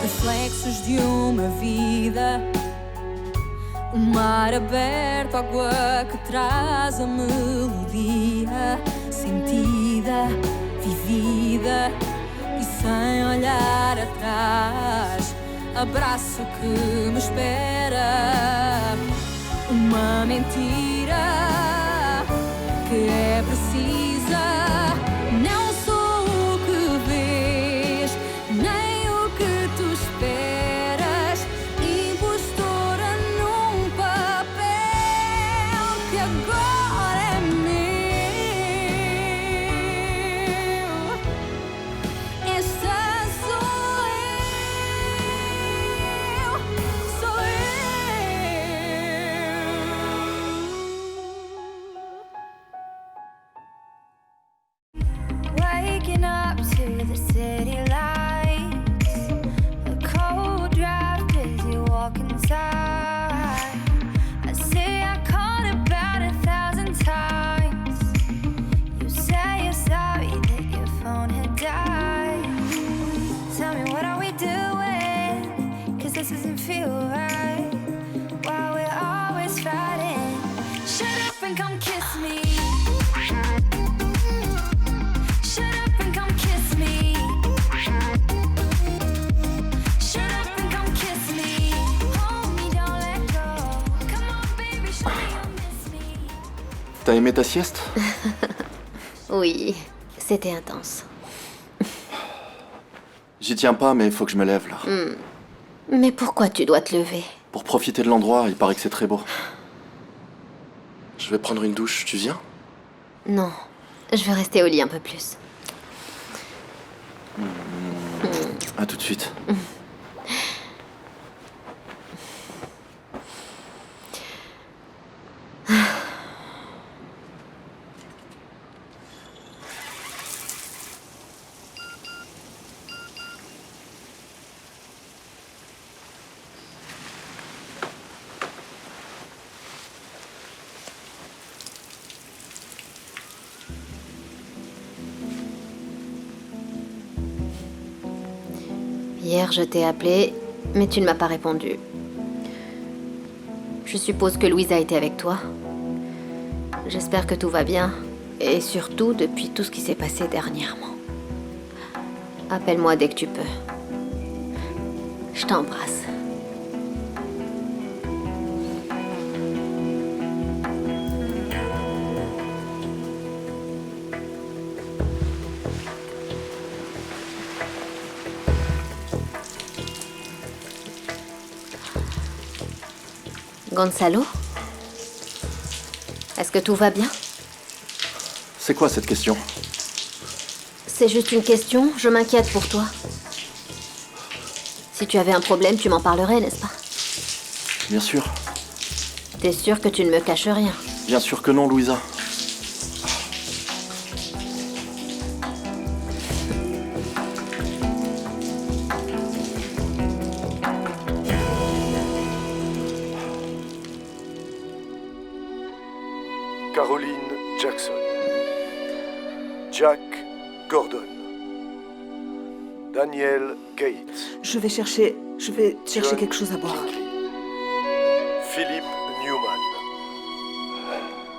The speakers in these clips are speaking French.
reflexos de uma vida. O mar aberto, água que traz a melodia sentida, vivida e sem olhar atrás. Abraço que me espera. Uma mentira que é precisa. Não sou o que vês, nem o que tu esperas. Impostora num papel que agora é meu. Esta sou eu, sou eu. Waking up to the city lights, a cold draft as you walk inside. I say I called about 1,000 times. You say you're sorry that your phone had died. Tell me, what are we doing? 'Cause this doesn't feel right. Why we're always fighting. Shut up and come kiss me. Shut up and come kiss me. Shut up and come kiss me. Hold me, don't let go. Come on, baby, show me you miss me. T'as aimé ta sieste? Oui, c'était intense. J'y tiens pas, mais faut que je me lève là. Mais pourquoi tu dois te lever? Pour profiter de l'endroit, il paraît que c'est très beau. Je vais prendre une douche, tu viens? Non, je vais rester au lit un peu plus. À tout de suite. Hier, je t'ai appelé, mais tu ne m'as pas répondu. Je suppose que Louise a été avec toi. J'espère que tout va bien, et surtout depuis tout ce qui s'est passé dernièrement. Appelle-moi dès que tu peux. Je t'embrasse. Gonzalo? Est-ce que tout va bien? C'est quoi cette question? C'est juste une question, je m'inquiète pour toi. Si tu avais un problème, tu m'en parlerais, n'est-ce pas? Bien sûr. T'es sûr que tu ne me caches rien? Bien sûr que non, Louisa. Caroline Jackson. Jack Gordon. Daniel Gates. Je vais chercher John quelque chose à boire. Kingley. Philip Newman.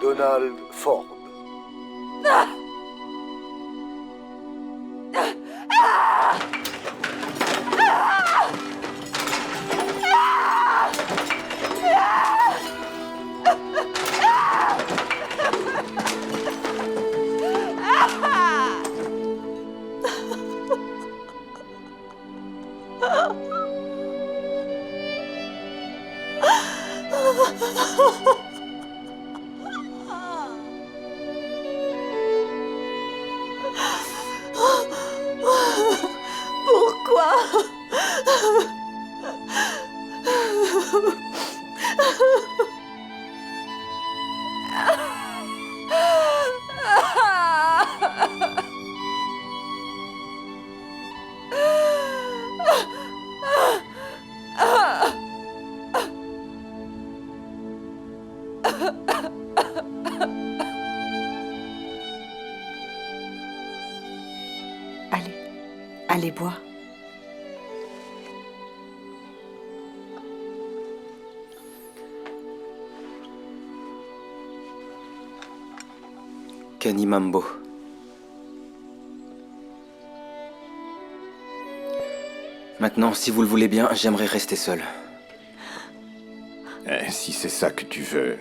Donald Ford. Pourquoi? Allez, bois. Kenny Mambo. Maintenant, si vous le voulez bien, j'aimerais rester seul. Si c'est ça que tu veux.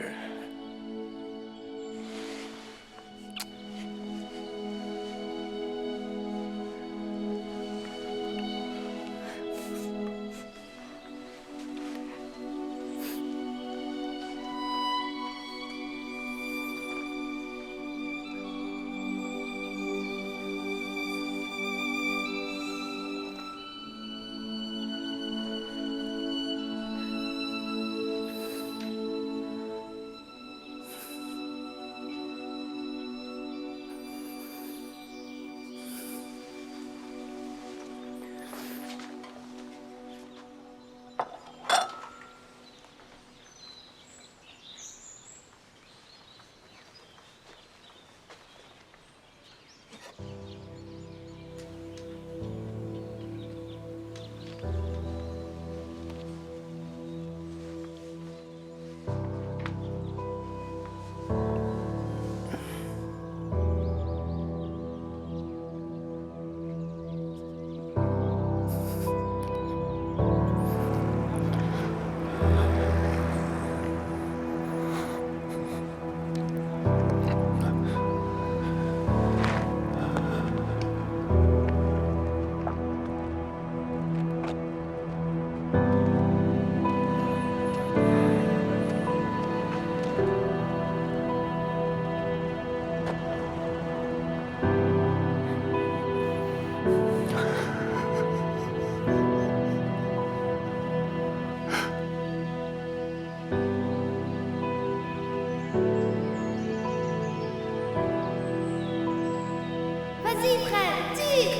Vas-y, frère, tire!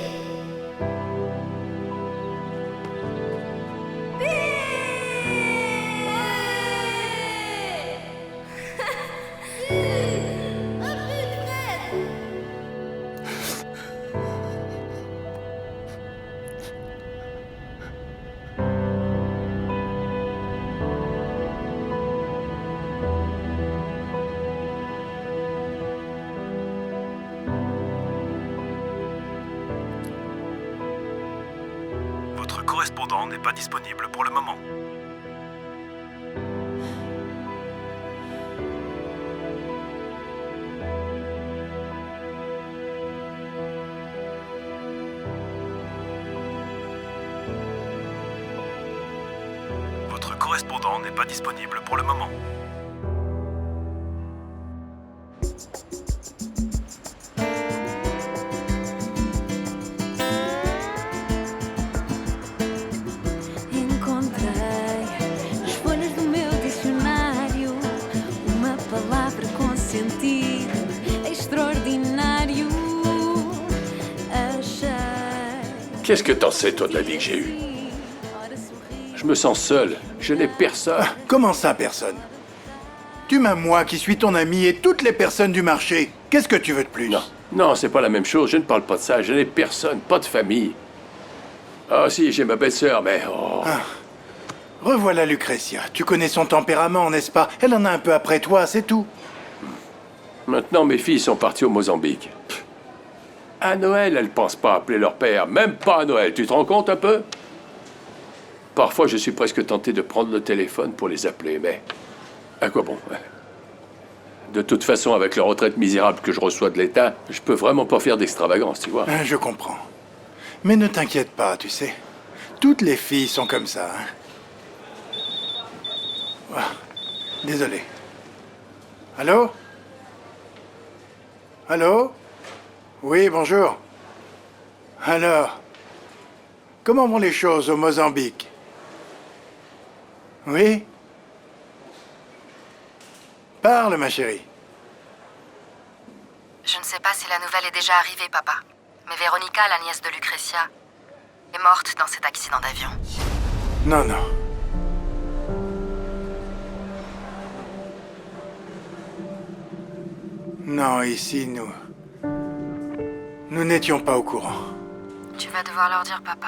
Votre correspondant n'est pas disponible pour le moment. Votre correspondant n'est pas disponible pour le moment. Encontrei nas folhas do meu dicionário uma palavra com sentido extraordinário. Achei. Qu'est-ce que t'en sais, toi, de la vie que j'ai eue? Ora sorri. Je me sens seul. Je n'ai personne. Comment ça, personne? Tu m'as moi qui suis ton ami et toutes les personnes du marché. Qu'est-ce que tu veux de plus? Non, non, c'est pas la même chose. Je ne parle pas de ça. Je n'ai personne, pas de famille. Ah si, j'ai ma belle-sœur, mais... Oh. Revoilà Lucretia. Tu connais son tempérament, n'est-ce pas? Elle en a un peu après toi, c'est tout. Maintenant, mes filles sont parties au Mozambique. À Noël, elles pensent pas appeler leur père. Même pas à Noël. Tu te rends compte un peu? Parfois, je suis presque tenté de prendre le téléphone pour les appeler, mais... À quoi bon? De toute façon, avec la retraite misérable que je reçois de l'État, je peux vraiment pas faire d'extravagance, tu vois. Je comprends. Mais ne t'inquiète pas, tu sais. Toutes les filles sont comme ça. Ah, désolé. Allô? Allô? Oui, bonjour. Alors, comment vont les choses au Mozambique? Oui? Parle, ma chérie. Je ne sais pas si la nouvelle est déjà arrivée, papa. Mais Véronica, la nièce de Lucretia, est morte dans cet accident d'avion. Non, non. Non, ici, nous n'étions pas au courant. Tu vas devoir leur dire, papa.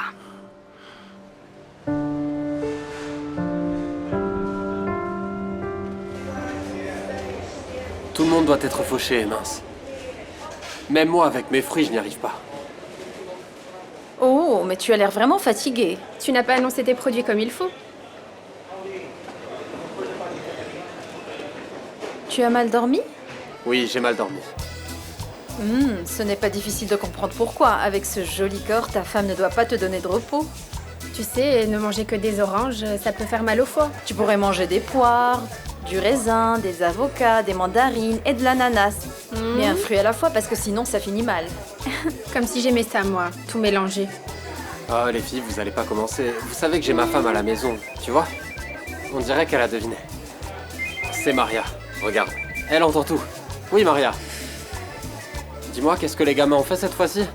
Tout le monde doit être fauché, mince. Même moi, avec mes fruits, je n'y arrive pas. Oh, mais tu as l'air vraiment fatigué. Tu n'as pas annoncé tes produits comme il faut. Tu as mal dormi? Oui, j'ai mal dormi. Ce n'est pas difficile de comprendre pourquoi. Avec ce joli corps, ta femme ne doit pas te donner de repos. Tu sais, ne manger que des oranges, ça peut faire mal au foie. Tu pourrais manger des poires, du raisin, des avocats, des mandarines et de l'ananas. Mais un fruit à la fois parce que sinon ça finit mal. Comme si j'aimais ça, moi, tout mélanger. Oh, les filles, vous allez pas commencer. Vous savez que j'ai ma femme à la maison, tu vois? On dirait qu'elle a deviné. C'est Maria. Regarde, elle entend tout. Oui, Maria. Dis-moi, qu'est-ce que les gamins ont fait cette fois-ci?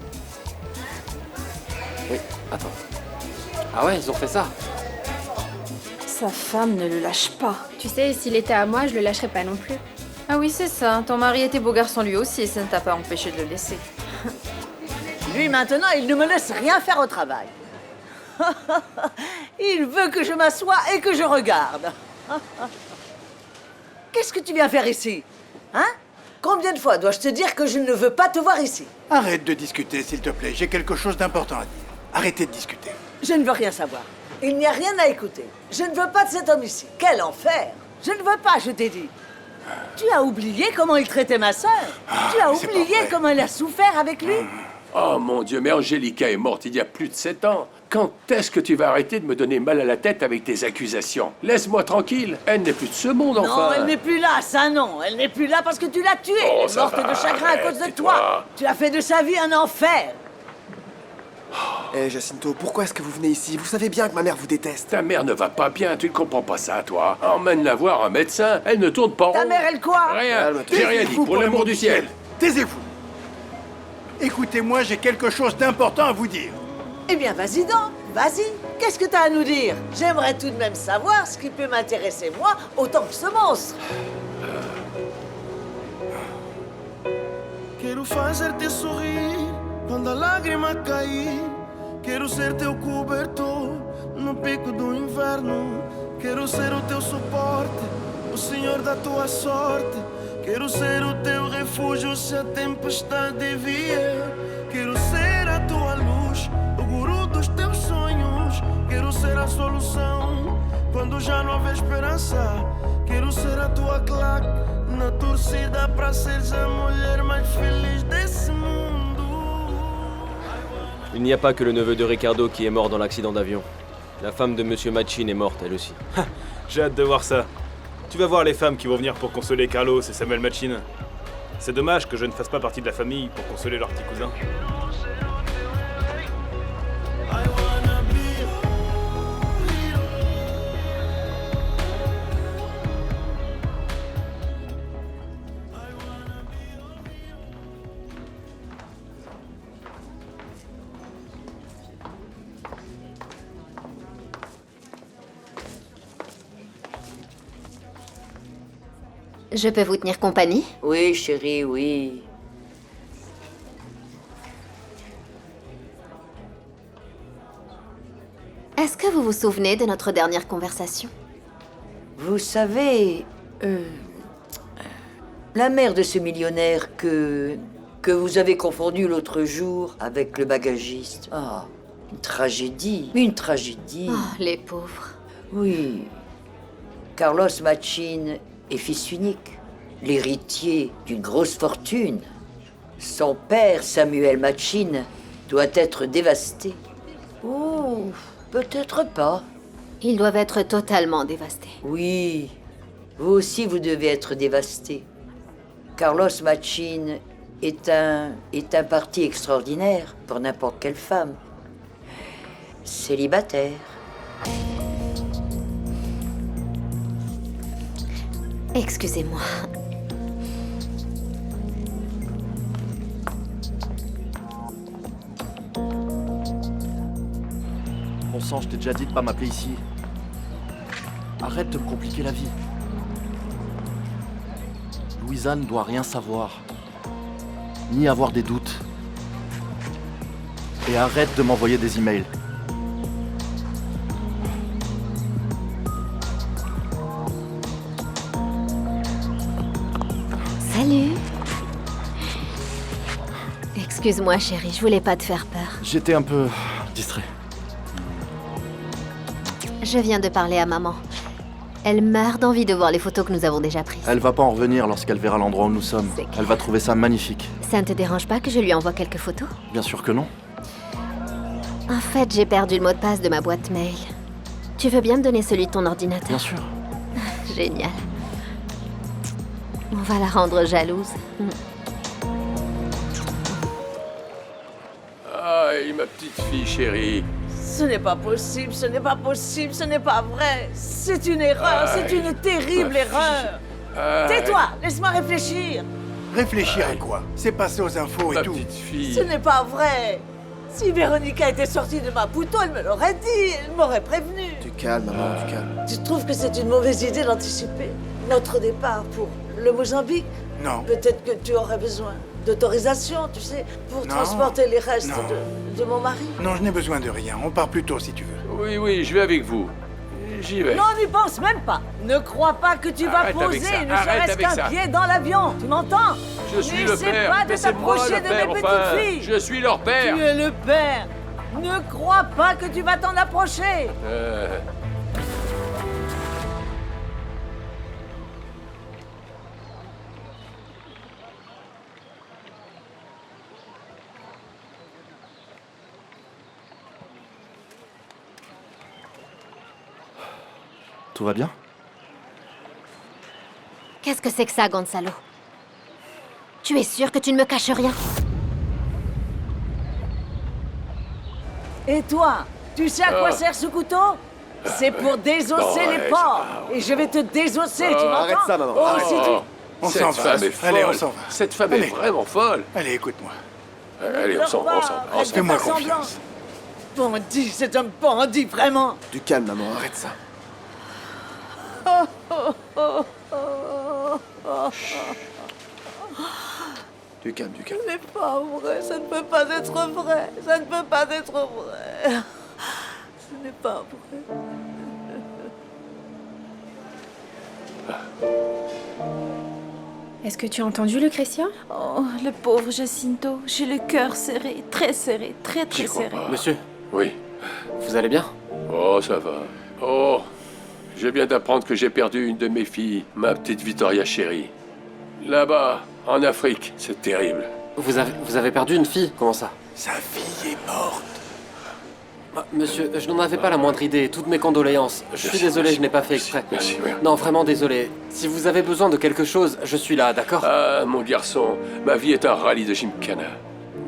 Oui, attends. Ah ouais, ils ont fait ça. Sa femme ne le lâche pas. Tu sais, s'il était à moi, je le lâcherais pas non plus. Ah oui, c'est ça. Ton mari était beau garçon lui aussi et ça ne t'a pas empêché de le laisser. Lui, maintenant, il ne me laisse rien faire au travail. Il veut que je m'assoie et que je regarde. Qu'est-ce que tu viens faire ici? Hein? Combien de fois dois-je te dire que je ne veux pas te voir ici? Arrête de discuter, s'il te plaît. J'ai quelque chose d'important à dire. Arrêtez de discuter. Je ne veux rien savoir. Il n'y a rien à écouter. Je ne veux pas de cet homme ici. Quel enfer! Je ne veux pas, je t'ai dit. Tu as oublié comment il traitait ma sœur? Tu as oublié comment elle a souffert avec lui? Oh mon Dieu, mais Angélica est morte il y a plus de 7 ans. Quand est-ce que tu vas arrêter de me donner mal à la tête avec tes accusations? Laisse-moi tranquille. Elle n'est plus de ce monde, enfin. Non, elle n'est plus là, ça non. Elle n'est plus là parce que tu l'as tuée. Oh, Elle est morte de chagrin à cause de toi. Tu as fait de sa vie un enfer. Eh, Jacinto, pourquoi est-ce que vous venez ici? Vous savez bien que ma mère vous déteste. Ta mère ne va pas bien, tu ne comprends pas ça, toi. Emmène-la voir un médecin, elle ne tourne pas en Ta rond. mère, elle quoi? Rien, j'ai rien dit, pour l'amour du ciel. Taisez-vous. Écoutez-moi, j'ai quelque chose d'important à vous dire. Eh bien, vas-y donc, vas-y. Qu'est-ce que t'as à nous dire? J'aimerais tout de même savoir ce qui peut m'intéresser, moi, autant que ce monstre. Quero fazer-te sorrir quando a lágrima cair. Quero ser teu cobertor no pico do inverno. Quero ser o teu suporte, o senhor da tua sorte. Quero ser o teu refúgio se a tempestade vier. Quero ser a tua luz, o guru dos teus sonhos. Quero ser a solução quando já não houver esperança. Quero ser a tua claque na torcida para seres a mulher mais feliz desse mundo. Il n'y a pas que le neveu de Ricardo qui est mort dans l'accident d'avion. La femme de Monsieur Machin est morte, elle aussi. J'ai hâte de voir ça. Tu vas voir les femmes qui vont venir pour consoler Carlos et Samuel Machin. C'est dommage que je ne fasse pas partie de la famille pour consoler leur petit cousin. Je peux vous tenir compagnie? Oui, chérie, oui. Est-ce que vous vous souvenez de notre dernière conversation? Vous savez, la mère de ce millionnaire que vous avez confondu l'autre jour avec le bagagiste. Ah, une tragédie, une tragédie. Oh, les pauvres. Oui. Carlos Machin est fils unique, l'héritier d'une grosse fortune. Son père, Samuel Machin, doit être dévasté. Oh, peut-être pas. Ils doivent être totalement dévastés. Oui, vous aussi vous devez être dévasté. Carlos Machin est un parti extraordinaire pour n'importe quelle femme. Célibataire. Excusez-moi. Bon sang, je t'ai déjà dit de pas m'appeler ici. Arrête de me compliquer la vie. Louisa ne doit rien savoir. Ni avoir des doutes. Et arrête de m'envoyer des emails. Salut. Excuse-moi, chérie, je voulais pas te faire peur. J'étais un peu distrait. Je viens de parler à maman. Elle meurt d'envie de voir les photos que nous avons déjà prises. Elle va pas en revenir lorsqu'elle verra l'endroit où nous sommes. Elle va trouver ça magnifique. Ça ne te dérange pas que je lui envoie quelques photos? Bien sûr que non. En fait, j'ai perdu le mot de passe de ma boîte mail. Tu veux bien me donner celui de ton ordinateur? Bien sûr. Génial. On va la rendre jalouse. Aïe, ma petite fille chérie. Ce n'est pas possible, ce n'est pas possible, ce n'est pas vrai. C'est une erreur, c'est une terrible erreur. Tais-toi, laisse-moi réfléchir. Réfléchir à quoi? C'est passé aux infos et Ma tout. petite fille. Ce n'est pas vrai. Si Véronica était sortie de Maputo, elle me l'aurait dit, elle m'aurait prévenu. Du calme, maman, du calme. Tu trouves que c'est une mauvaise idée d'anticiper notre départ pour le Mozambique? Non. Peut-être que tu aurais besoin d'autorisation, tu sais, pour Non. transporter les restes Non. de mon mari. Non, je n'ai besoin de rien. On part plus tôt si tu veux. Oui, oui, je vais avec vous. J'y vais. Non, n'y pense même pas. Ne crois pas que tu Arrête vas avec poser ça, ne arrête serait-ce avec qu'un ça. pied dans l'avion. Tu m'entends? Je suis le N'essaie père. pas de Mais c'est moi t'approcher le de père, mes enfin. petites filles. Je suis leur père. Tu es le père. Ne crois pas que tu vas t'en approcher. Tout va bien? Qu'est-ce que c'est que ça, Gonzalo? Tu es sûr que tu ne me caches rien? Et toi, tu sais à quoi sert ce couteau? C'est pour désosser les porcs. Et je vais te désosser, tu m'entends? Arrête ça, maman. Oh, Arrête. si tu... On Cette s'en va. femme est folle. Allez, on s'en va. Cette femme Allez. est vraiment folle. Allez, écoute-moi. Allez, on s'en va, on s'en va, on s'en va. Fais-moi Fais pas semblant. confiance. Bandit, c'est un bandit, vraiment. Du calme, maman, arrête ça. Du calme, du calme. Ce n'est pas vrai, ça ne peut pas être vrai. Ça ne peut pas être vrai. Ce n'est pas vrai. Est-ce que tu as entendu, Lucretia? Oh, le pauvre Jacinto. J'ai le cœur serré, très J'y crois serré. pas. Monsieur, Oui. vous allez bien? Oh, ça va. Oh, je viens d'apprendre que j'ai perdu une de mes filles, ma petite Victoria chérie. Là-bas, en Afrique, c'est terrible. Vous avez perdu une fille? Comment ça? Sa fille est morte. Monsieur, je n'en avais pas la moindre idée. Toutes mes condoléances. Je suis Merci, désolé, merci, je n'ai pas fait exprès. Merci, oui. Non, vraiment désolé. Si vous avez besoin de quelque chose, je suis là, d'accord? Ah, mon garçon, ma vie est un rallye de gymkhana.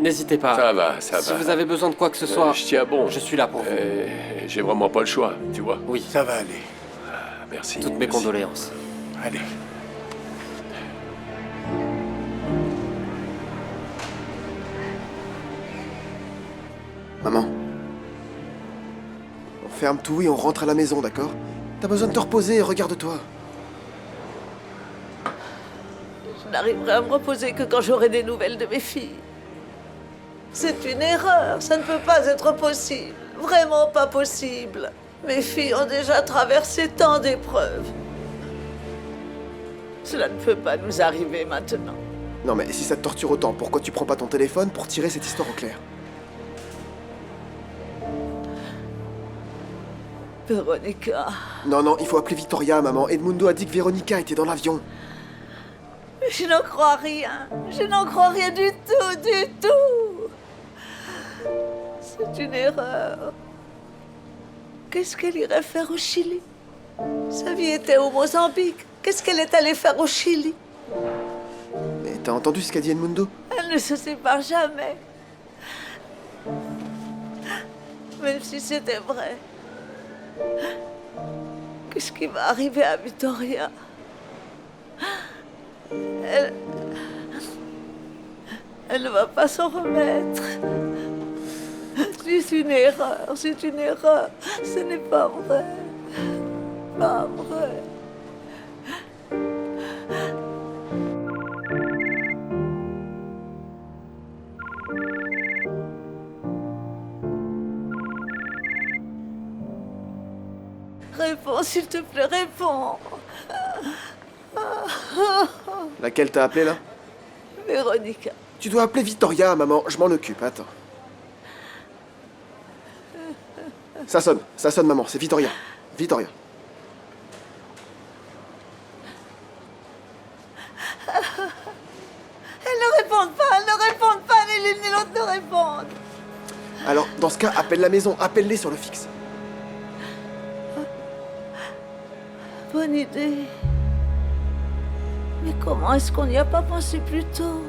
N'hésitez pas. Ça va, ça Si va. vous avez besoin de quoi que ce soit, Je tiens bon. je suis là pour vous. J'ai vraiment pas le choix, tu vois. Oui, Ça va aller. Merci. toutes mes merci. condoléances. Allez. Maman. On ferme tout et on rentre à la maison, d'accord? T'as besoin de te reposer, regarde-toi. Je n'arriverai à me reposer que quand j'aurai des nouvelles de mes filles. C'est une erreur, ça ne peut pas être possible. Vraiment pas possible. Mes filles ont déjà traversé tant d'épreuves. Cela ne peut pas nous arriver maintenant. Non mais si ça te torture autant, pourquoi tu prends pas ton téléphone pour tirer cette histoire au clair? Véronica, Non, non, il faut appeler Victoria, maman. Edmundo a dit que Véronica était dans l'avion. je n'en crois rien. Je n'en crois rien du tout, du tout. C'est une erreur. Qu'est-ce qu'elle irait faire au Chili? Sa vie était au Mozambique. Qu'est-ce qu'elle est allée faire au Chili? Mais t'as entendu ce qu'a dit Edmundo? Elle ne se sépare jamais. Même si c'était vrai. Qu'est-ce qui va arriver à Victoria? Elle ne va pas s'en remettre. C'est une erreur, c'est une erreur. Ce n'est pas vrai. Pas vrai. Réponds, s'il te plaît, réponds. Laquelle t'as appelé là? Véronica. Tu dois appeler Victoria, maman. Je m'en occupe, attends. Ça sonne, maman. C'est Victoria. Victoria. Elles ne répondent pas, ni l'une ni l'autre ne répondent. Alors, dans ce cas, appelle la maison. Appelle-les sur le fixe. Bonne idée. Mais comment est-ce qu'on n'y a pas pensé plus tôt?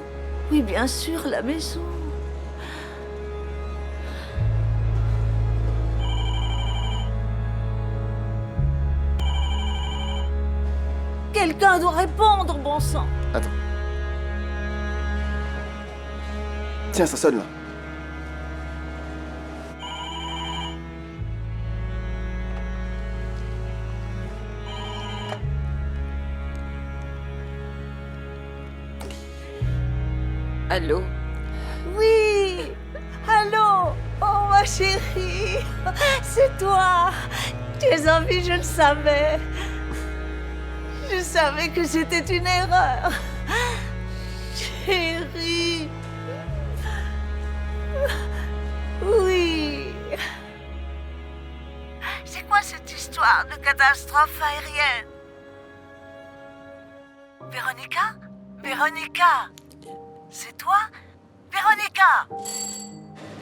Oui, bien sûr, la maison. Quelqu'un doit répondre, bon sang. Attends. Tiens, ça sonne là. Allô? Oui. Allô? Oh, ma chérie. C'est toi. Tu es en vie, je le savais. Je savais que c'était une erreur. Chérie. Oui. C'est quoi cette histoire de catastrophe aérienne? Véronica? Véronica? C'est toi? Véronica?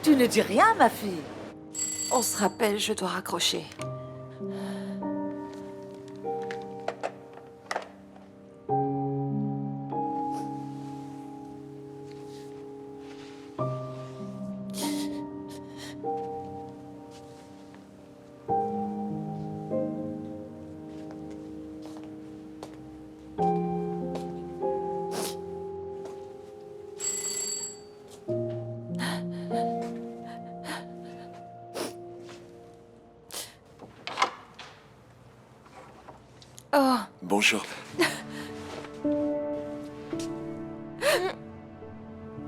Tu ne dis rien, ma fille. On se rappelle, je dois raccrocher. Oh. Bonjour.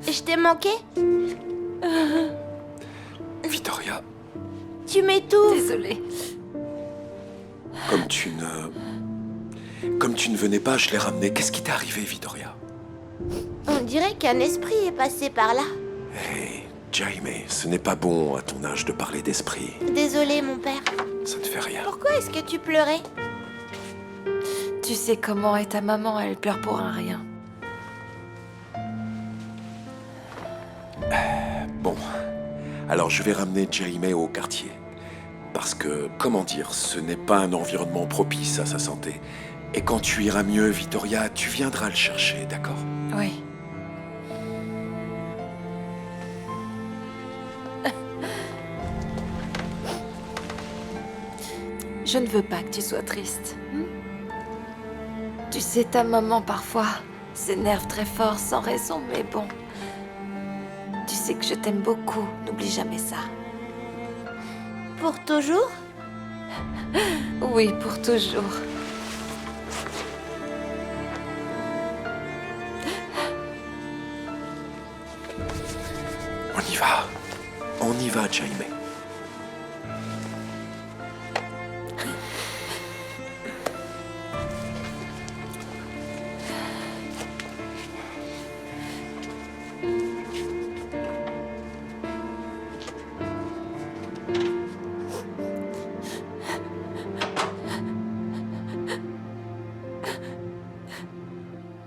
Je t'ai manqué? Victoria, Tu m'étouffes. Désolée. comme tu ne venais pas, je l'ai ramené. Qu'est-ce qui t'est arrivé, Victoria? On dirait qu'un esprit est passé par là. Hey, Jaime, ce n'est pas bon à ton âge de parler d'esprit. Désolée, mon père. Ça ne fait rien. Pourquoi est-ce que tu pleurais? Tu sais comment est ta maman, elle pleure pour un rien. Bon, alors je vais ramener Jaime au quartier. Parce que, comment dire, ce n'est pas un environnement propice à sa santé. Et quand tu iras mieux, Victoria, tu viendras le chercher, d'accord? Oui. Je ne veux pas que tu sois triste. Tu sais, ta maman, parfois, s'énerve très fort, sans raison, mais bon. Tu sais que je t'aime beaucoup, n'oublie jamais ça. Pour toujours? Oui, pour toujours. On y va, Jaime.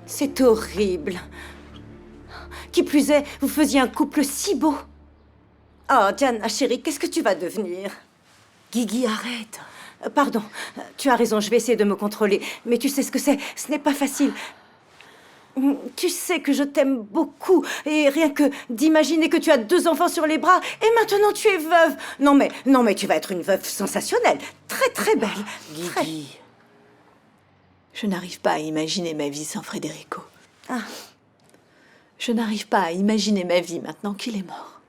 C'est horrible. Qui plus est, vous faisiez un couple si beau. Oh, Diana, chérie, qu'est-ce que tu vas devenir? Guigui, arrête. Pardon, tu as raison, je vais essayer de me contrôler. Mais tu sais ce que c'est, ce n'est pas facile. Tu sais que je t'aime beaucoup. Et rien que d'imaginer que tu as 2 enfants sur les bras, et maintenant tu es veuve. Non mais tu vas être une veuve sensationnelle. Très, très belle. Guigui, je n'arrive pas à imaginer ma vie sans Federico. Ah. Je n'arrive pas à imaginer ma vie maintenant qu'il est mort.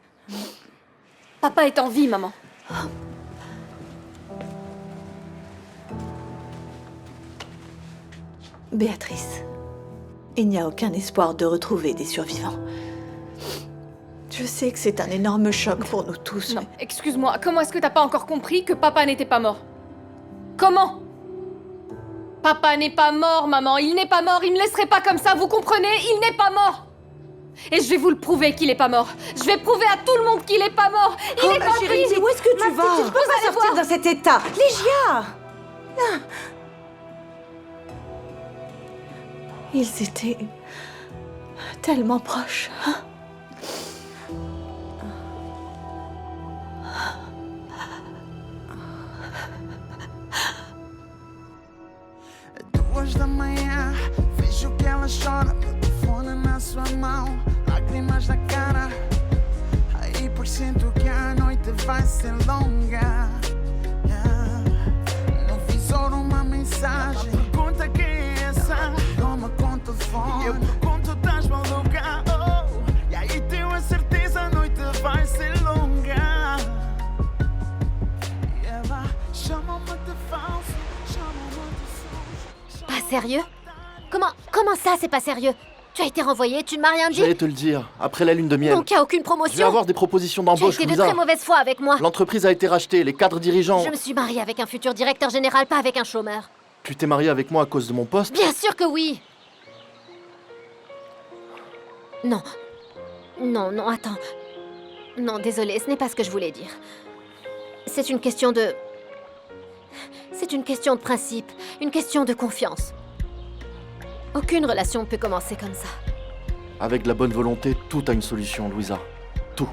Papa est en vie, maman. Béatrice, il n'y a aucun espoir de retrouver des survivants. Je sais que c'est un énorme choc pour nous tous. Non, excuse-moi, comment est-ce que t'as pas encore compris que papa n'était pas mort? Comment? Papa n'est pas mort, maman, il n'est pas mort, il me laisserait pas comme ça, vous comprenez? Il n'est pas mort! Et je vais vous le prouver qu'il est pas mort. Je vais prouver à tout le monde qu'il est pas mort. Il est ma en chérie, vie. où est-ce que tu vas? Tu ne peux pas sortir dans cet état. Lygia! Ils étaient tellement proches. Hein? Duas da manhã, vejo que ela chora, telefone na sua mão, lágrimas na cara. Aí pressento que a noite vai ser longa. No visor uma mensagem, pergunta quem é essa. Toma com o telefone, eu pergunto, estás maluca? Oh, e aí tenho a certeza, a noite vai ser longa. E ela chama-me de falso, chama-me de sonho. Pas sérieux? Comment ça, c'est pas sérieux? Tu as été renvoyé, tu ne m'as rien dit? J'allais te le dire, après la lune de miel. Donc il n'y a aucune Je vais promotion? avoir des propositions Tu as d'embauche, été de Louisa. très mauvaise foi avec moi. L'entreprise a été rachetée, les cadres dirigeants... Je me suis mariée avec un futur directeur général, pas avec un chômeur. Tu t'es marié avec moi à cause de mon poste? Bien sûr que oui. Non. Non, attends. Non, désolé, ce n'est pas ce que je voulais dire. C'est une question de... C'est une question de principe, une question de confiance. Aucune relation ne peut commencer comme ça. Avec de la bonne volonté, tout a une solution, Louisa. Tout.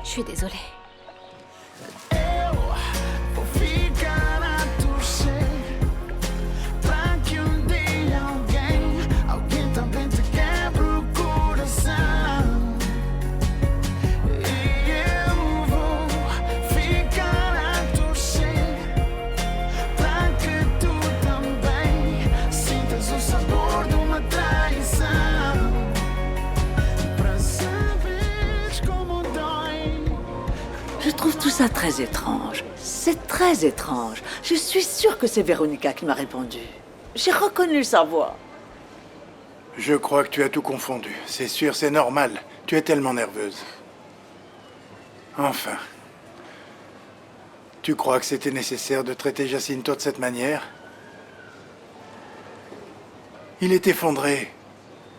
Je suis désolée. Vou ficar a torcer pra que dia alguém também te quebre o coração. E eu vou ficar a torcer pra que tu também sintas o sabor de uma traição. Pra saberes como dói. Je trouve tout ça très étrange. C'est très étrange. Je suis sûre que c'est Véronica qui m'a répondu. J'ai reconnu sa voix. Je crois que tu as tout confondu. C'est sûr, c'est normal. Tu es tellement nerveuse. Enfin. Tu crois que c'était nécessaire de traiter Jacinto de cette manière? Il est effondré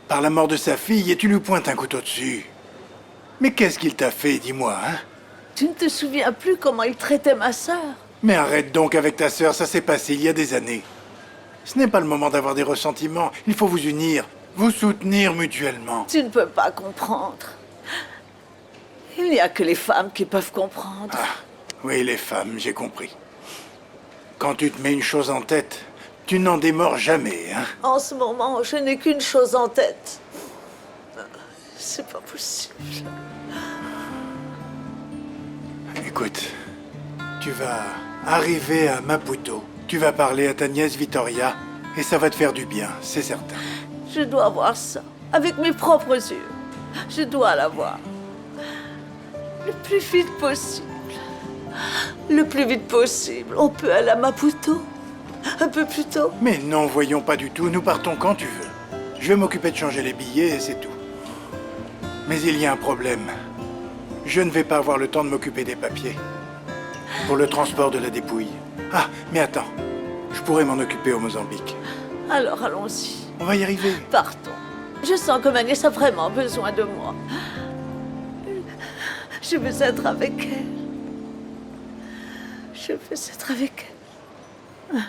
par la mort de sa fille et tu lui pointes un couteau dessus. Mais qu'est-ce qu'il t'a fait, dis-moi, hein? Tu ne te souviens plus comment il traitait ma sœur? Mais arrête donc avec ta sœur, ça s'est passé il y a des années. Ce n'est pas le moment d'avoir des ressentiments. Il faut vous unir, vous soutenir mutuellement. Tu ne peux pas comprendre. Il n'y a que les femmes qui peuvent comprendre. Oui, les femmes, j'ai compris. Quand tu te mets une chose en tête, tu n'en démords jamais, hein? En ce moment, je n'ai qu'une chose en tête. C'est pas possible. Écoute, tu vas arriver à Maputo. Tu vas parler à ta nièce Vittoria et ça va te faire du bien, c'est certain. Je dois voir ça, avec mes propres yeux. Je dois la voir. Le plus vite possible. Le plus vite possible. On peut aller à Maputo. Un peu plus tôt. Mais non, voyons pas du tout. Nous partons quand tu veux. Je vais m'occuper de changer les billets et c'est tout. Mais il y a un problème. Je ne vais pas avoir le temps de m'occuper des papiers. Pour le transport de la dépouille. Ah, mais attends. Je pourrais m'en occuper au Mozambique. Alors allons-y. On va y arriver. Partons. Je sens que ma nièce a vraiment besoin de moi. Je veux être avec elle. Je veux être avec elle.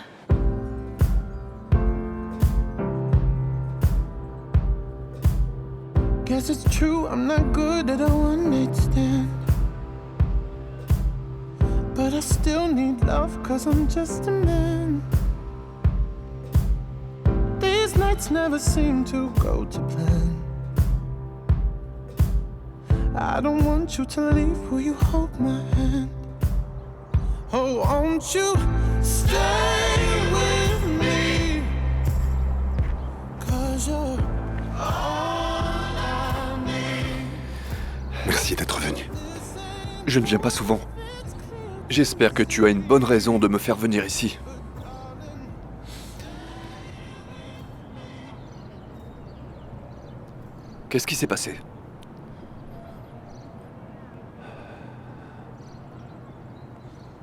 Guess it's true, I'm not good at a one-night stand. But I still need love, cause I'm just a man. These nights never seem to go to plan. I don't want you to leave, will you hold my hand? Oh, won't you stay with me? Cause you're Merci d'être venu. Je ne viens pas souvent. J'espère que tu as une bonne raison de me faire venir ici. Qu'est-ce qui s'est passé?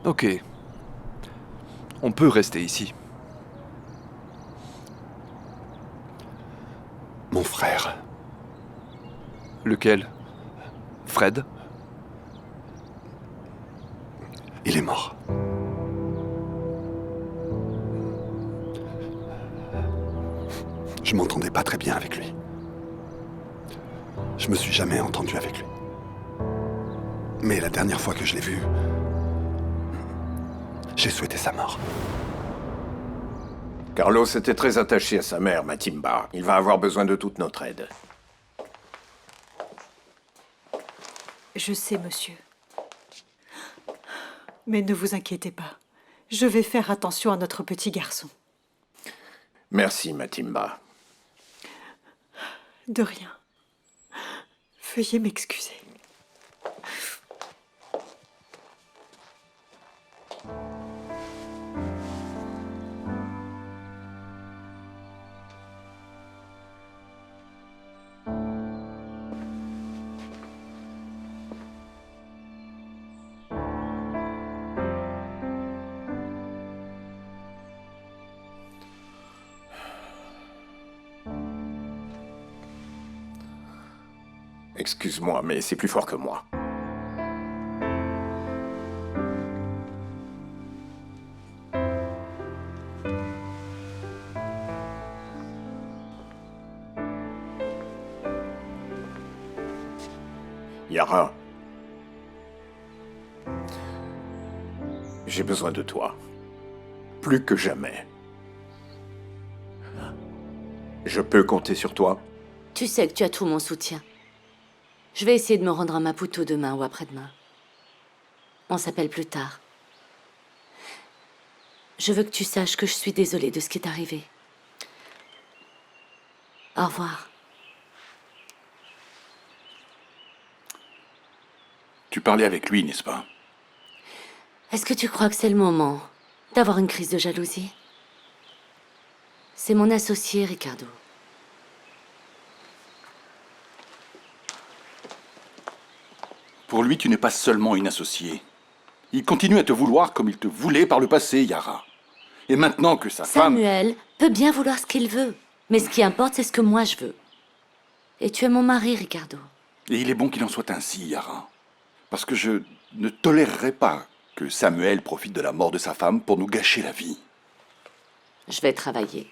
Ok. On peut rester ici. frère. Lequel? Fred? Il est mort. Je m'entendais pas très bien avec lui. Je me suis jamais entendu avec lui. Mais la dernière fois que je l'ai vu, j'ai souhaité sa mort. Carlos était très attaché à sa mère, Matimba. Il va avoir besoin de toute notre aide. Je sais, monsieur. Mais ne vous inquiétez pas. Je vais faire attention à notre petit garçon. Merci, Matimba. De rien. Veuillez m'excuser. Excuse-moi, mais c'est plus fort que moi. Yara, j'ai besoin de toi. Plus que jamais. Je peux compter sur toi? Tu sais que tu as tout mon soutien. Je vais essayer de me rendre à Maputo demain ou après-demain. On s'appelle plus tard. Je veux que tu saches que je suis désolée de ce qui est arrivé. Au revoir. Tu parlais avec lui, n'est-ce pas? Est-ce que tu crois que c'est le moment d'avoir une crise de jalousie? C'est mon associé, Ricardo. Pour lui, tu n'es pas seulement une associée. Il continue à te vouloir comme il te voulait par le passé, Yara. Et maintenant que sa femme... Samuel peut bien vouloir ce qu'il veut. Mais ce qui importe, c'est ce que moi je veux. Et tu es mon mari, Ricardo. Et il est bon qu'il en soit ainsi, Yara. Parce que je ne tolérerai pas que Samuel profite de la mort de sa femme pour nous gâcher la vie. Je vais travailler.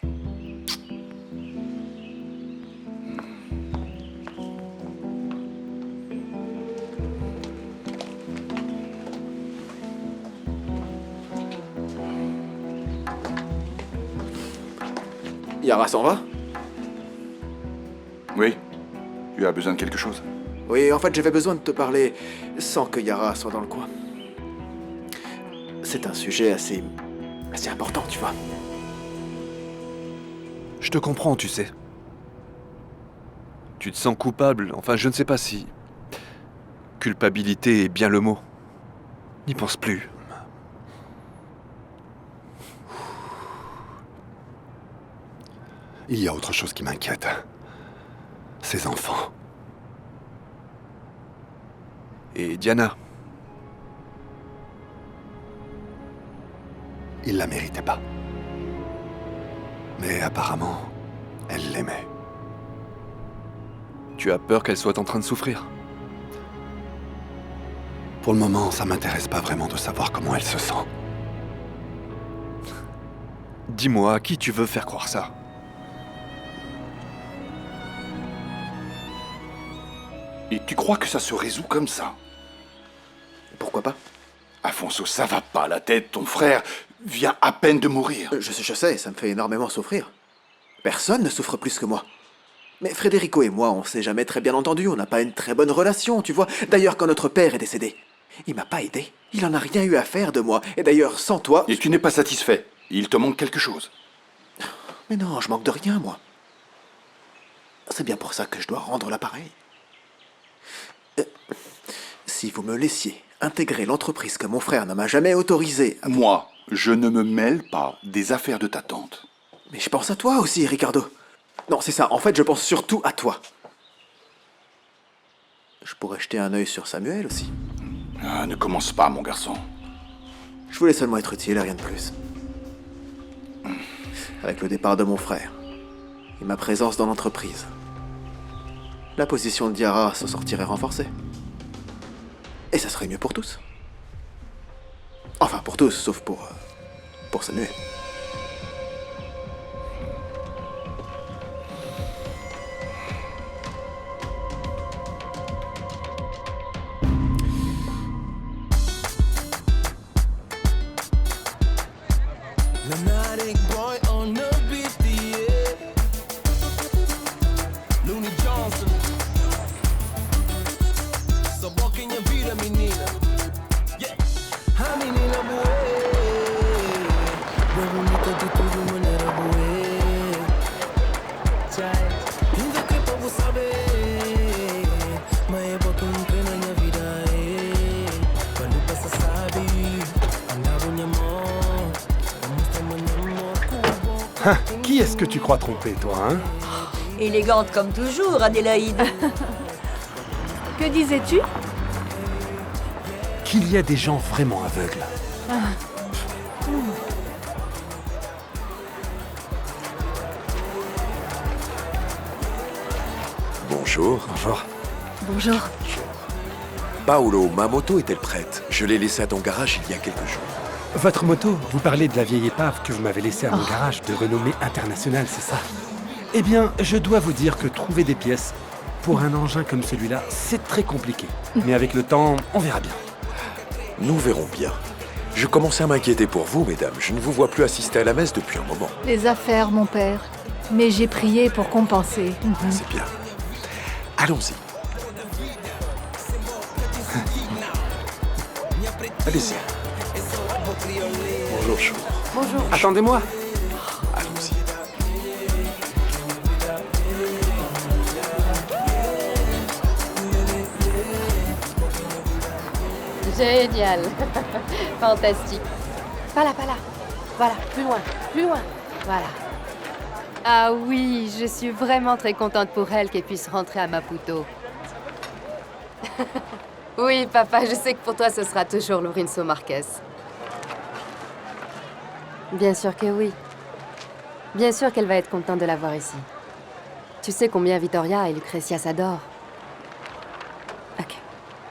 Yara s'en va? Oui. Tu as besoin de quelque chose? Oui, en fait, j'avais besoin de te parler sans que Yara soit dans le coin. C'est un sujet assez important, tu vois. Je te comprends, tu sais. Tu te sens coupable, enfin je ne sais pas si... Culpabilité est bien le mot. N'y pense plus. Il y a autre chose qui m'inquiète. Ces enfants. Et Diana. Il la méritait pas. Mais apparemment, elle l'aimait. Tu as peur qu'elle soit en train de souffrir? Pour le moment, ça m'intéresse pas vraiment de savoir comment elle se sent. Dis-moi, à qui tu veux faire croire ça? Et tu crois que ça se résout comme ça? Pourquoi pas? Afonso, ça va pas la tête. Ton frère vient à peine de mourir. Je sais, ça me fait énormément souffrir. Personne ne souffre plus que moi. Mais Federico et moi, on s'est jamais très bien entendus, on n'a pas une très bonne relation, tu vois. D'ailleurs, quand notre père est décédé, il m'a pas aidé. Il en a rien eu à faire de moi. Et d'ailleurs, sans toi... Et tu n'es pas satisfait. Il te manque quelque chose. Mais non, je manque de rien, moi. C'est bien pour ça que je dois rendre l'appareil. Si vous me laissiez intégrer l'entreprise que mon frère ne m'a jamais autorisé à... Moi, je ne me mêle pas des affaires de ta tante. Mais je pense à toi aussi, Ricardo. Non, c'est ça. En fait, je pense surtout à toi. Je pourrais jeter un œil sur Samuel aussi. Ah, ne commence pas, mon garçon. Je voulais seulement être utile, rien de plus. Avec le départ de mon frère et ma présence dans l'entreprise, la position de Yara s'en sortirait renforcée. Et ça serait mieux pour tous. Enfin, pour tous, sauf pour Samuel. Lunatic boy on the beat, yeah. Looney Johnson. So walking your vida, menina. Yeah. A menina boa. Bem bonita de tudo, maneira boa. Tchai. Ainda que para você saber. Mas é bom que não tem na minha vida, quando passa sabe. Andava minha mão. Hein, qui est-ce que tu crois tromper, toi, hein? Élégante comme toujours, Adélaïde. Que disais-tu? Qu'il y a des gens vraiment aveugles. Bonjour. Bonjour. Bonjour. Paolo, ma moto est-elle prête? Je l'ai laissée à ton garage il y a quelques jours. Votre moto, vous parlez de la vieille épave que vous m'avez laissée à mon garage de renommée internationale, c'est ça? Eh bien, je dois vous dire que trouver des pièces pour un engin comme celui-là, c'est très compliqué. Mais avec le temps, on verra bien. Nous verrons bien. Je commençais à m'inquiéter pour vous, mesdames. Je ne vous vois plus assister à la messe depuis un moment. Les affaires, mon père. Mais j'ai prié pour compenser. C'est bien. Allons-y. Allez-y. Bonjour, Chou. Bonjour. Attendez-moi. Allons-y. Génial. Fantastique. Pas là, pas là. Voilà, plus loin, plus loin. Voilà. Ah oui, je suis vraiment très contente pour elle qu'elle puisse rentrer à Maputo. Oui, papa, je sais que pour toi, ce sera toujours Lourenço Marquez. Bien sûr que oui. Bien sûr qu'elle va être contente de la voir ici. Tu sais combien Vittoria et Lucrezia s'adorent. Ok.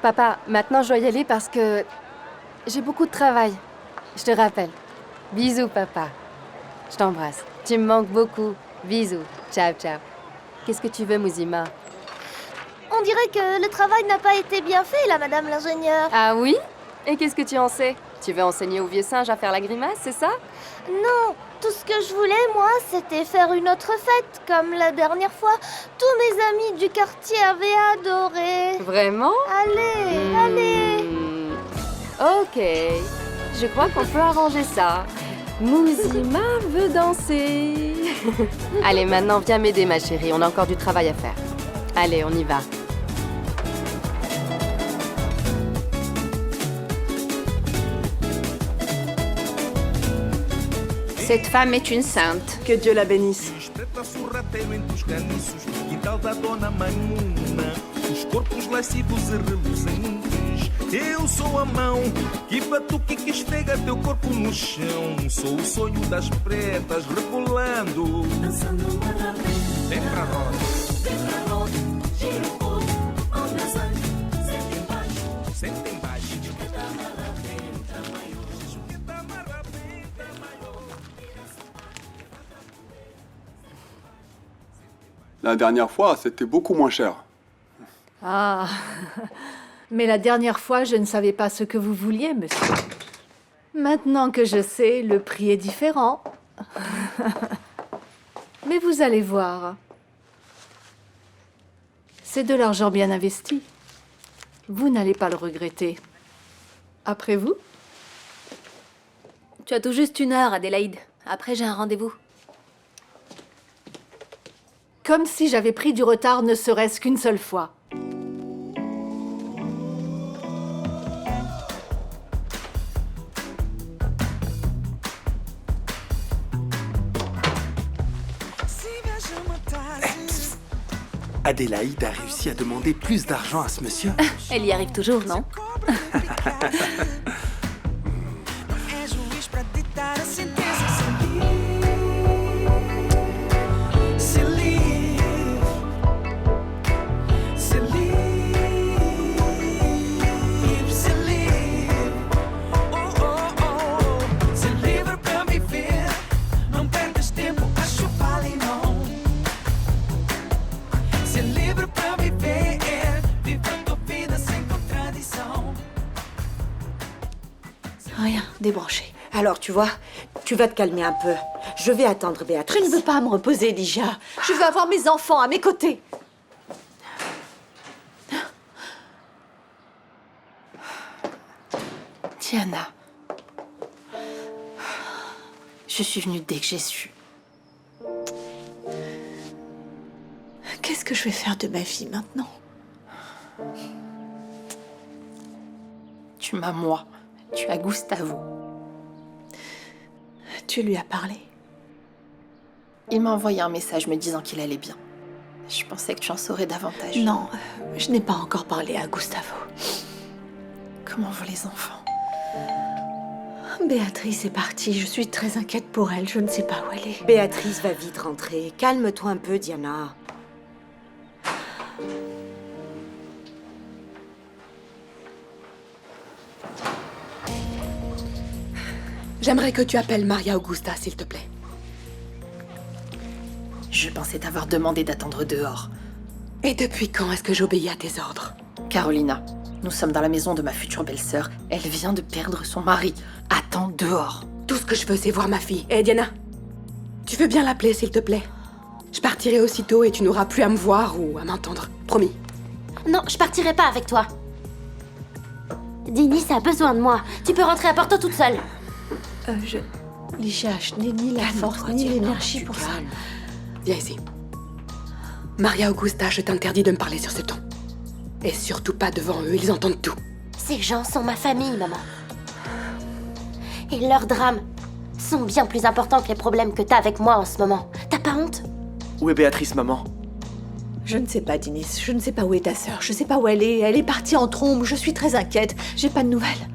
Papa, maintenant je dois y aller parce que j'ai beaucoup de travail. Je te rappelle. Bisous, papa. Je t'embrasse. Tu me manques beaucoup. Bisous. Ciao, ciao. Qu'est-ce que tu veux, Mouzima? On dirait que le travail n'a pas été bien fait, là, madame l'ingénieure. Ah oui? Et qu'est-ce que tu en sais? Tu veux enseigner au vieux singe à faire la grimace, c'est ça? Non, tout ce que je voulais, moi, c'était faire une autre fête, comme la dernière fois. Tous mes amis du quartier avaient adoré. Vraiment? Allez, allez. Ok, je crois qu'on peut arranger ça. Mouzima veut danser. Allez, maintenant, viens m'aider, ma chérie. On a encore du travail à faire. Allez, on y va. Cette femme est une sainte. Que Dieu la bénisse. Preta sorrateiro entre os caniços, quintal da dona Maimuna, os corpos lascivos e reluzentes. Eu sou a mão que batuque que esfrega teu corpo no chão. Sou o sonho das pretas rebolando, dançando uma rabeta. Vem pra roda, gira o corpo, onda sangue, sente embaixo, sente embaixo. La dernière fois, c'était beaucoup moins cher. Ah, mais la dernière fois, je ne savais pas ce que vous vouliez, monsieur. Maintenant que je sais, le prix est différent. Mais vous allez voir. C'est de l'argent bien investi. Vous n'allez pas le regretter. Après vous? Tu as tout juste 1 heure, Adélaïde. Après, j'ai un rendez-vous. Comme si j'avais pris du retard ne serait-ce qu'une seule fois. Adélaïde a réussi à demander plus d'argent à ce monsieur. Elle y arrive toujours, non? Rien, débranché. Alors, tu vois, tu vas te calmer un peu. Je vais attendre Béatrice. Je ne veux pas me reposer, Lygia. Je veux avoir mes enfants à mes côtés. Diana. Je suis venue dès que j'ai su. Qu'est-ce que je vais faire de ma vie maintenant? Tu m'as moi. Tu as Gustavo. Tu lui as parlé? Il m'a envoyé un message me disant qu'il allait bien. Je pensais que tu en saurais davantage. Non, je n'ai pas encore parlé à Gustavo. Comment vont les enfants? Béatrice est partie. Je suis très inquiète pour elle. Je ne sais pas où elle est. Béatrice va vite rentrer. Calme-toi un peu, Diana. J'aimerais que tu appelles Maria Augusta, s'il te plaît. Je pensais t'avoir demandé d'attendre dehors. Et depuis quand est-ce que j'obéis à tes ordres? Carolina, nous sommes dans la maison de ma future belle-sœur. Elle vient de perdre son mari. Attends dehors. Tout ce que je veux, c'est voir ma fille. Hé, Diana, tu veux bien l'appeler, s'il te plaît? Je partirai aussitôt et tu n'auras plus à me voir ou à m'entendre. Promis. Non, je partirai pas avec toi. Denis a besoin de moi. Tu peux rentrer à Porto toute seule. Lygia, je n'ai ni la force ni l'énergie pour ça. Viens ici. Maria Augusta, je t'interdis de me parler sur ce ton. Et surtout pas devant eux, ils entendent tout. Ces gens sont ma famille, maman. Et leurs drames sont bien plus importants que les problèmes que t'as avec moi en ce moment. T'as pas honte? Où est Béatrice, maman? Je ne sais pas, Denis. Je ne sais pas où est ta sœur. Je sais pas où elle est. Elle est partie en trombe. Je suis très inquiète. J'ai pas de nouvelles.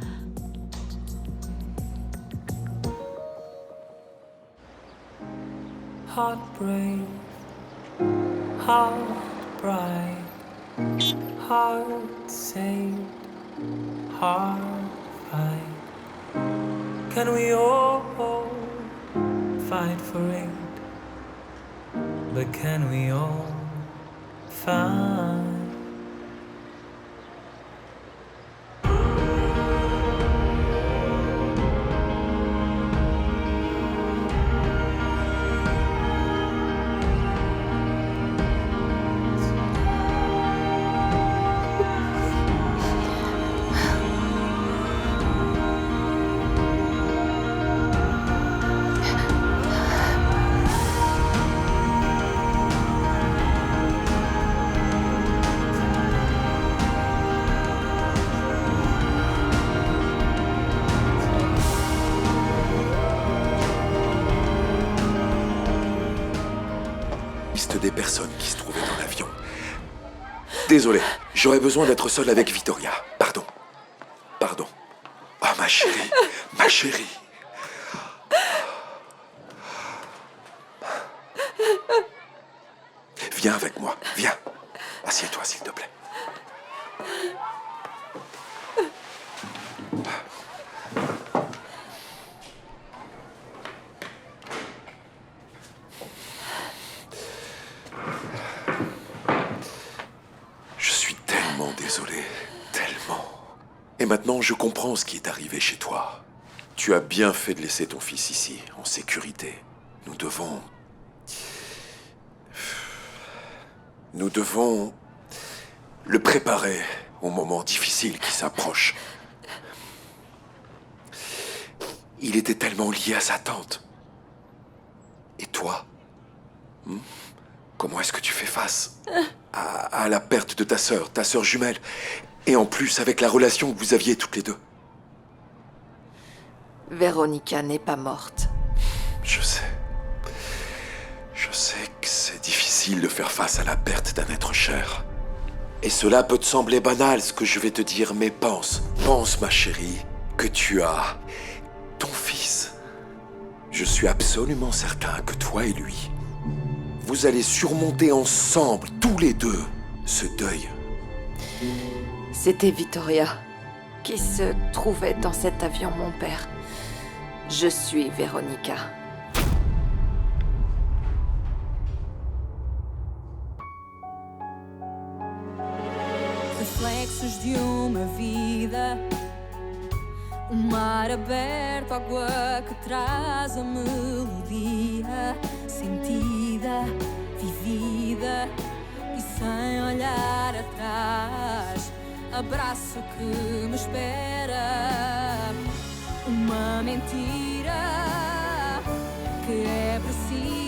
Heartbreak, heart bright, heart saved, heart fight. Can we all fight for it? But can we all find? Des personnes qui se trouvaient dans l'avion. Désolé, j'aurais besoin d'être seul avec Vittoria. Pardon. Pardon. Oh, ma chérie. Ma chérie. Viens avec moi. Viens. Assieds-toi, s'il te plaît. Désolé, tellement. Et maintenant, je comprends ce qui est arrivé chez toi. Tu as bien fait de laisser ton fils ici, en sécurité. Nous devons le préparer au moment difficile qui s'approche. Il était tellement lié à sa tante. Et toi? Comment est-ce que tu fais face à la perte de ta sœur jumelle, et en plus avec la relation que vous aviez toutes les deux? Véronica n'est pas morte. Je sais. Je sais que c'est difficile de faire face à la perte d'un être cher. Et cela peut te sembler banal, ce que je vais te dire, mais pense, ma chérie, que tu as ton fils. Je suis absolument certain que toi et lui, vous allez surmonter ensemble, tous les deux, ce deuil. C'était Vittoria qui se trouvait dans cet avion, mon père. Je suis Véronica. Reflexos de uma vida, mar aberto, água que traz a melodia sentida, vivida e sem olhar atrás. Abraço que me espera, uma mentira que é precisa.